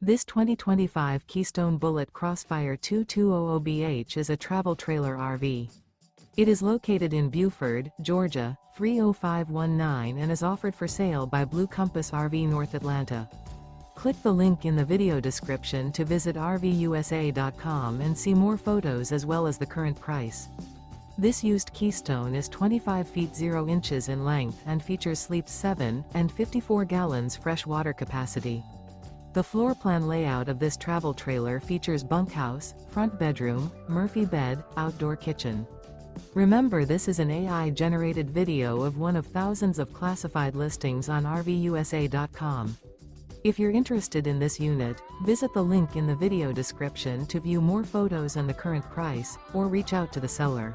This 2025 Keystone Bullet Crossfire 2200BH is a travel trailer RV. It is located in Buford, Georgia, 30519 and is offered for sale by Blue Compass RV North Atlanta. Click the link in the video description to visit RVUSA.com and see more photos as well as the current price. This used Keystone is 25 feet 0 inches in length and features sleeps 7 and 54 gallons fresh water capacity. The floor plan layout of this travel trailer features bunkhouse, front bedroom, Murphy bed, outdoor kitchen. Remember, this is an AI-generated video of one of thousands of classified listings on RVUSA.com. If you're interested in this unit, visit the link in the video description to view more photos and the current price, or reach out to the seller.